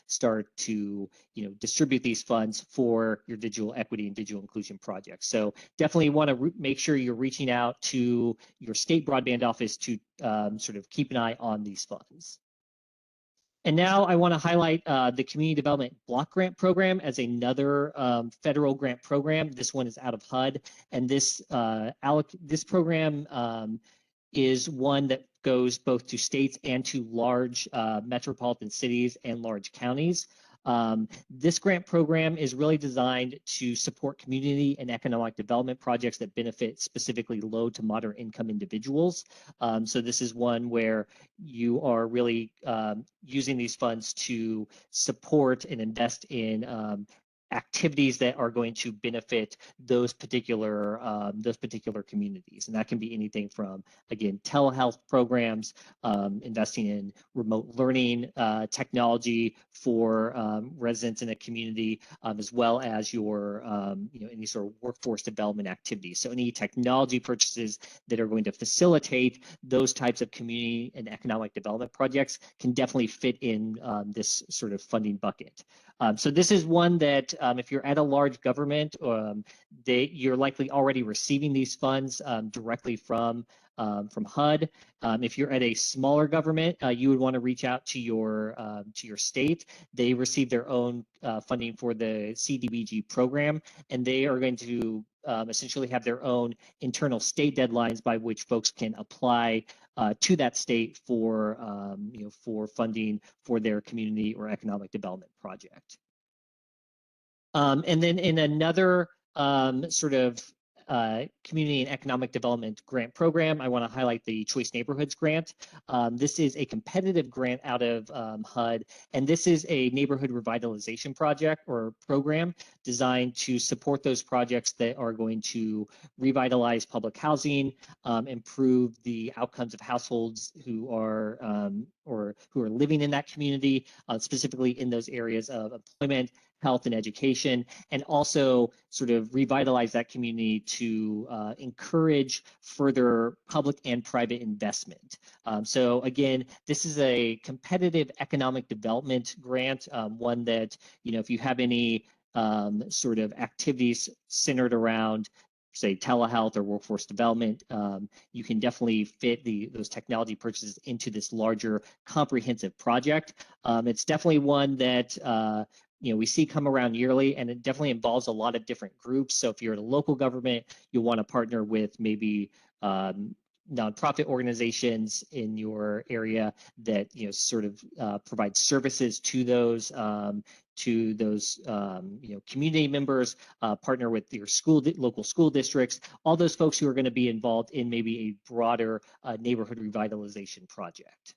start to distribute these funds for your digital equity and digital inclusion projects. So definitely want to make sure you're reaching out to your state broadband office to sort of keep an eye on these funds. And now I want to highlight the Community Development Block Grant Program as another federal grant program. This one is out of HUD, and this program is one that goes both to states and to large metropolitan cities and large counties. This grant program is really designed to support community and economic development projects that benefit specifically low to moderate income individuals. So this is one where you are really using these funds to support and invest in activities that are going to benefit those particular communities. And that can be anything from, again, telehealth programs, investing in remote learning technology for residents in a community, as well as your any sort of workforce development activities. So any technology purchases that are going to facilitate those types of community and economic development projects can definitely fit in this sort of funding bucket. So this is one that if you're at a large government, you're likely already receiving these funds directly from HUD. If you're at a smaller government, you would want to reach out to your state. They receive their own funding for the CDBG program, and they are going to essentially have their own internal state deadlines by which folks can apply to that state for for funding for their community or economic development project. And then in another sort of community and economic development grant program, I want to highlight the Choice Neighborhoods grant. This is a competitive grant out of HUD, and this is a neighborhood revitalization project or program designed to support those projects that are going to revitalize public housing, improve the outcomes of households who are living in that community, specifically in those areas of employment, health, and education, and also sort of revitalize that community to encourage further public and private investment. So again, this is a competitive economic development grant, one that, if you have any sort of activities centered around, say, telehealth or workforce development, you can definitely fit those technology purchases into this larger comprehensive project. It's definitely one that we see come around yearly, and it definitely involves a lot of different groups. So if you're at a local government, you'll want to partner with maybe nonprofit organizations in your area that sort of provide services to those community members, partner with your local school districts, all those folks who are going to be involved in maybe a broader neighborhood revitalization project.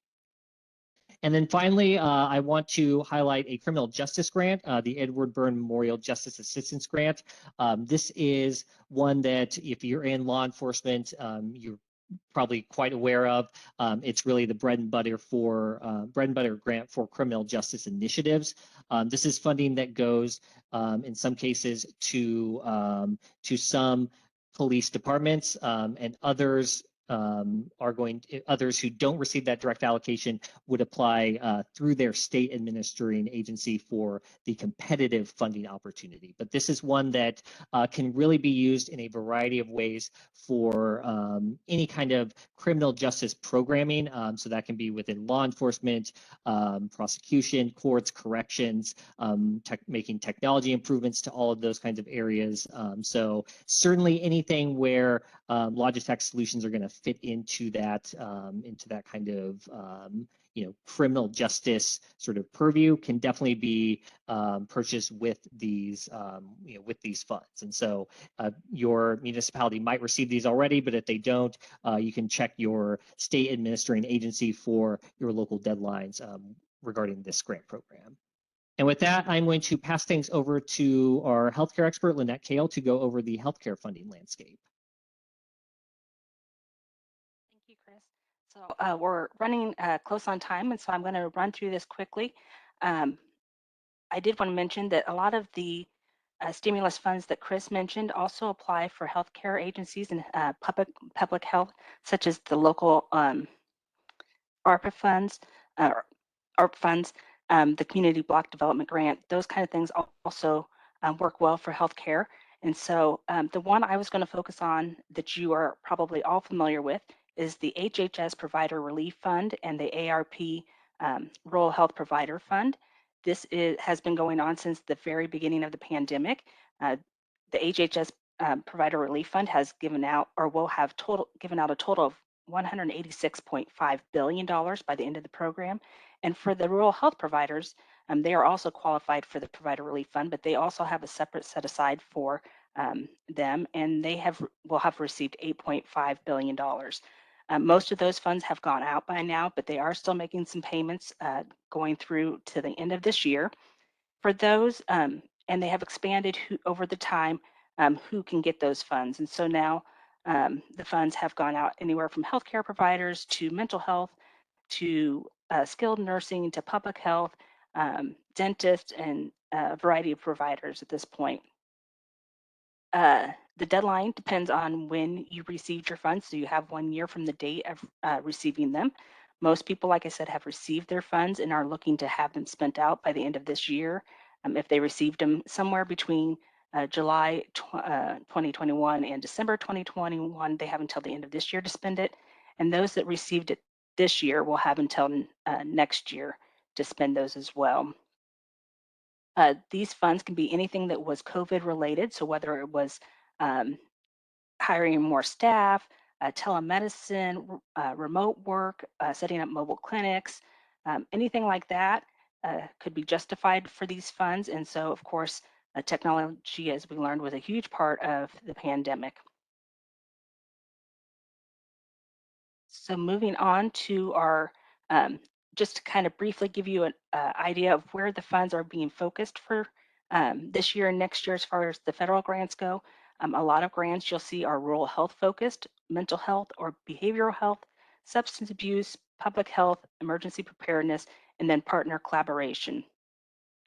And then finally, I want to highlight a criminal justice grant, the Edward Byrne Memorial Justice Assistance Grant. This is one that if you're in law enforcement, you're probably quite aware of. It's really the bread and butter grant for criminal justice initiatives. This is funding that goes in some cases to some police departments, and others others who don't receive that direct allocation would apply through their state administering agency for the competitive funding opportunity. But this is one that can really be used in a variety of ways for any kind of criminal justice programming. So that can be within law enforcement, prosecution, courts, corrections, making technology improvements to all of those kinds of areas. So certainly anything where Logitech solutions are going to fit into that kind of criminal justice sort of purview can definitely be purchased with these funds. And so your municipality might receive these already, but if they don't, you can check your state administering agency for your local deadlines regarding this grant program. And with that, I'm going to pass things over to our healthcare expert, Lynette Kale, to go over the healthcare funding landscape. Thank you, Chris. So we're running close on time, and so I'm going to run through this quickly. I did want to mention that a lot of the stimulus funds that Chris mentioned also apply for healthcare agencies and public health, such as the local ARPA funds, ARP funds, the Community Block Development Grant. Those kind of things also work well for healthcare. And so the one I was going to focus on that you are probably all familiar with is the HHS Provider Relief Fund and the ARP Rural Health Provider Fund. This has been going on since the very beginning of the pandemic. The HHS Provider Relief Fund has given out, or will have given out a total of $186.5 billion by the end of the program. And for the rural health providers, they are also qualified for the Provider Relief Fund, but they also have a separate set aside for them, and they will have received $8.5 billion. Most of those funds have gone out by now, but they are still making some payments going through to the end of this year. For those and they have expanded over the time who can get those funds. And so now the funds have gone out anywhere from healthcare providers to mental health to skilled nursing to public health, dentists, and a variety of providers at this point. The deadline depends on when you received your funds. So you have 1 year from the date of receiving them. Most people, like I said, have received their funds and are looking to have them spent out by the end of this year. If they received them somewhere between July 2021 and December 2021, they have until the end of this year to spend it. And those that received it this year will have until next year to spend those as well. These funds can be anything that was COVID related. So whether it was hiring more staff, telemedicine, remote work, setting up mobile clinics, anything like that could be justified for these funds. And so, of course, technology, as we learned, was a huge part of the pandemic. So moving on to our, just to kind of briefly give you an idea of where the funds are being focused for this year and next year as far as the federal grants go. A lot of grants you'll see are rural health focused, mental health or behavioral health, substance abuse, public health, emergency preparedness, and then partner collaboration.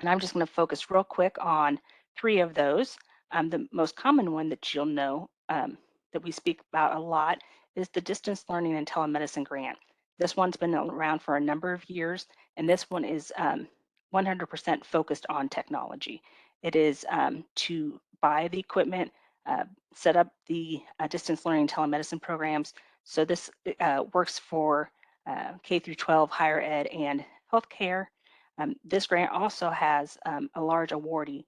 And I'm just going to focus real quick on 3 of those. The most common one that you'll know that we speak about a lot is the distance learning and telemedicine grant. This one's been around for a number of years, and this one is 100% focused on technology. It is to buy the equipment, set up the distance learning and telemedicine programs. So this works for K through 12 higher ed and healthcare. This grant also has a large awardee.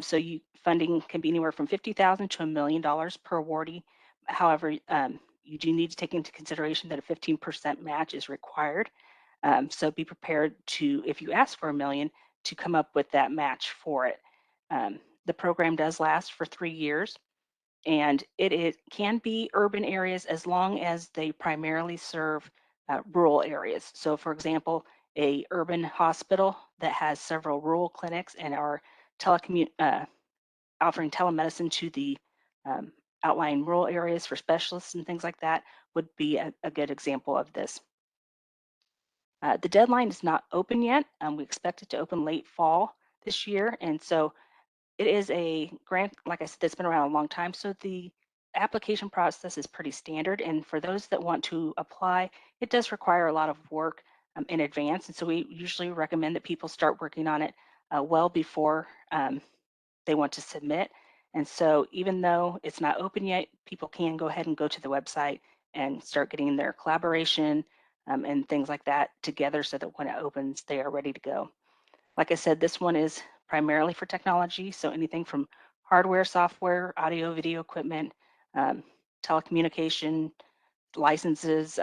So funding can be anywhere from $50,000 to $1 million per awardee. However, you do need to take into consideration that a 15% match is required. So be prepared to, if you ask for $1 million, to come up with that match for it. The program does last for 3 years, and it can be urban areas as long as they primarily serve rural areas. So for example, a urban hospital that has several rural clinics and are offering telemedicine to the outlying rural areas for specialists and things like that would be a good example of this. The deadline is not open yet. We expect it to open late fall this year. And so it is a grant, like I said, that's been around a long time. So the application process is pretty standard. And for those that want to apply, it does require a lot of work in advance. And so we usually recommend that people start working on it well before they want to submit. And so even though it's not open yet, people can go ahead and go to the website and start getting their collaboration and things like that together so that when it opens, they are ready to go. Like I said, this one is primarily for technology. So anything from hardware, software, audio, video equipment, telecommunication, licenses,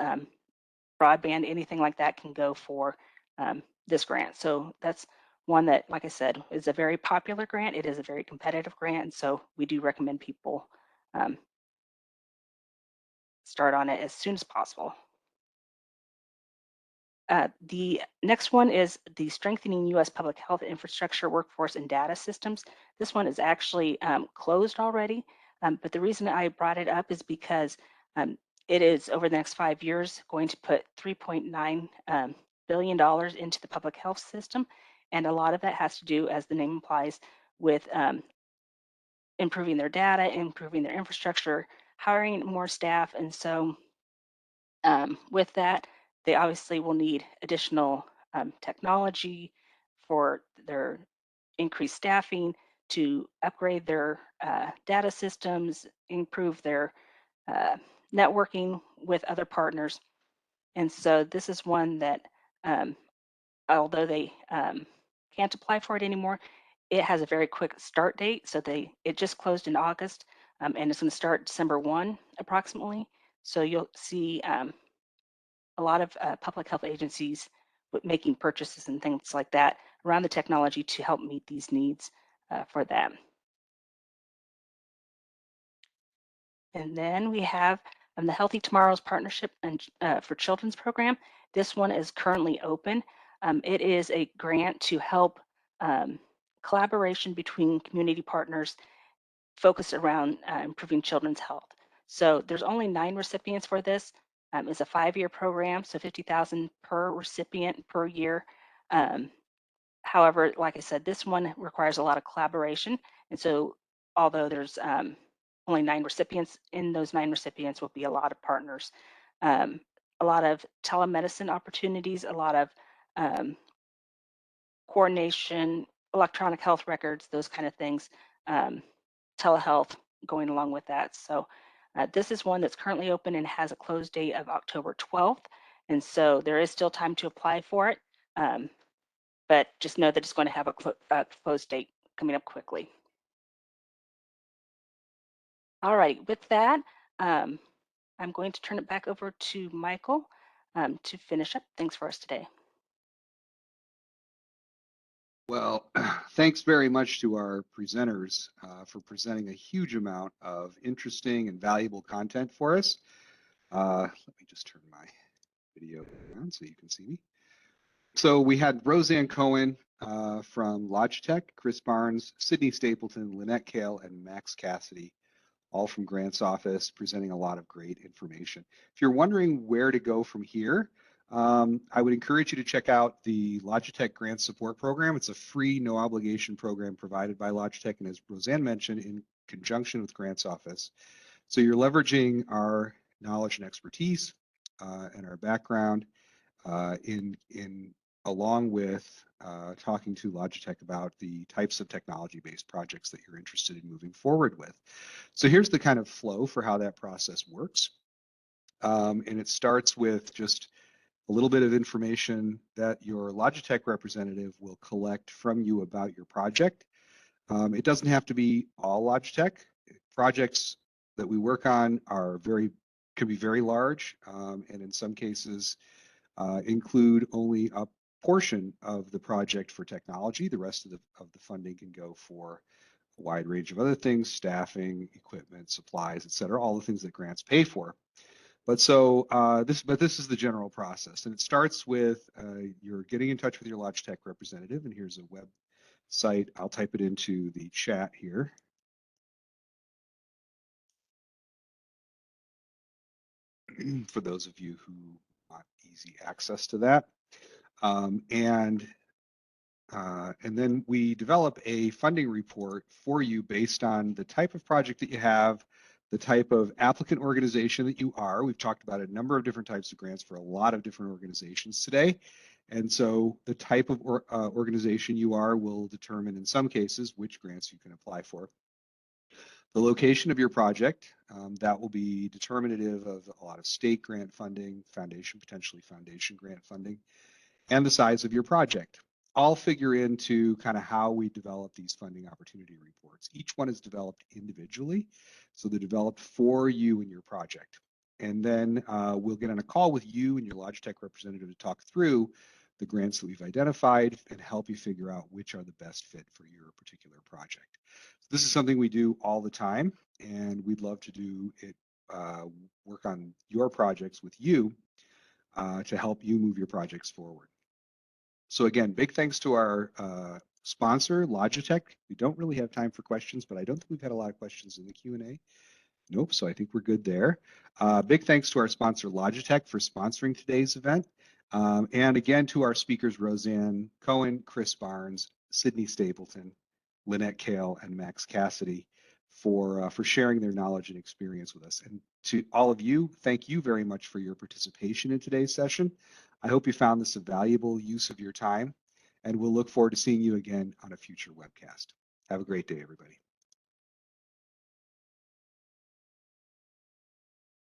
broadband, anything like that can go for this grant. So that's one that, like I said, is a very popular grant. It is a very competitive grant. And so we do recommend people start on it as soon as possible. The next one is the Strengthening U.S. Public Health Infrastructure, Workforce, and Data Systems. This one is actually closed already, but the reason I brought it up is because it is, over the next 5 years, going to put $3.9 billion into the public health system, and a lot of that has to do, as the name implies, with improving their data, improving their infrastructure, hiring more staff, and so with that, they obviously will need additional technology for their increased staffing to upgrade their data systems, improve their networking with other partners. And so this is one that, although they can't apply for it anymore, it has a very quick start date. So it just closed in August and it's going to start December 1 approximately. So you'll see a lot of public health agencies making purchases and things like that around the technology to help meet these needs for them. And then we have the Healthy Tomorrows Partnership and for Children's Program. This one is currently open. It is a grant to help collaboration between community partners focused around improving children's health. So there's only 9 recipients for this. It's a 5-year program, so $50,000 per recipient per year. However, like I said, this one requires a lot of collaboration. And so although there's only 9 recipients, in those 9 recipients will be a lot of partners. A lot of telemedicine opportunities, a lot of coordination, electronic health records, those kind of things, telehealth going along with that. So this is one that's currently open and has a close date of October 12th. And so there is still time to apply for it. But just know that it's going to have a close date coming up quickly. All right, with that, I'm going to turn it back over to Michael to finish up things for us today. Well, thanks very much to our presenters for presenting a huge amount of interesting and valuable content for us. Let me just turn my video on so you can see me. So we had Roseanne Cohen from Logitech, Chris Barnes, Sydney Stapleton, Lynette Kale, and Max Cassidy, all from Grant's office, presenting a lot of great information. If you're wondering where to go from here, I would encourage you to check out the Logitech Grant Support Program. It's a free, no obligation program provided by Logitech, and as Roseanne mentioned, in conjunction with Grant's office. So you're leveraging our knowledge and expertise and our background along with talking to Logitech about the types of technology-based projects that you're interested in moving forward with. So here's the kind of flow for how that process works. And it starts with just a little bit of information that your Logitech representative will collect from you about your project. It doesn't have to be all Logitech. Projects that we work on can be very large, and in some cases include only a portion of the project for technology. The rest of the funding can go for a wide range of other things: staffing, equipment, supplies, et cetera, all the things that grants pay for. But so this is the general process, and it starts with you're getting in touch with your Logitech representative, and here's a website. I'll type it into the chat here. For those of you who want easy access to that. And then we develop a funding report for you based on the type of project that you have, the type of applicant organization that you are. We've talked about a number of different types of grants for a lot of different organizations today. And so the type of organization you are will determine in some cases which grants you can apply for. The location of your project, that will be determinative of a lot of state grant funding, potentially foundation grant funding, and the size of your project. All figure into kind of how we develop these funding opportunity reports. Each one is developed individually, so they're developed for you and your project. And then we'll get on a call with you and your Logitech representative to talk through the grants that we've identified and help you figure out which are the best fit for your particular project. So this is something we do all the time, and we'd love to do it, work on your projects with you to help you move your projects forward. So again, big thanks to our sponsor, Logitech. We don't really have time for questions, but I don't think we've had a lot of questions in the Q&A. Nope, so I think we're good there. Big thanks to our sponsor, Logitech, for sponsoring today's event. And again, to our speakers, Roseanne Cohen, Chris Barnes, Sydney Stapleton, Lynette Kale, and Max Cassidy for sharing their knowledge and experience with us. And to all of you, thank you very much for your participation in today's session. I hope you found this a valuable use of your time, and we'll look forward to seeing you again on a future webcast. Have a great day, everybody.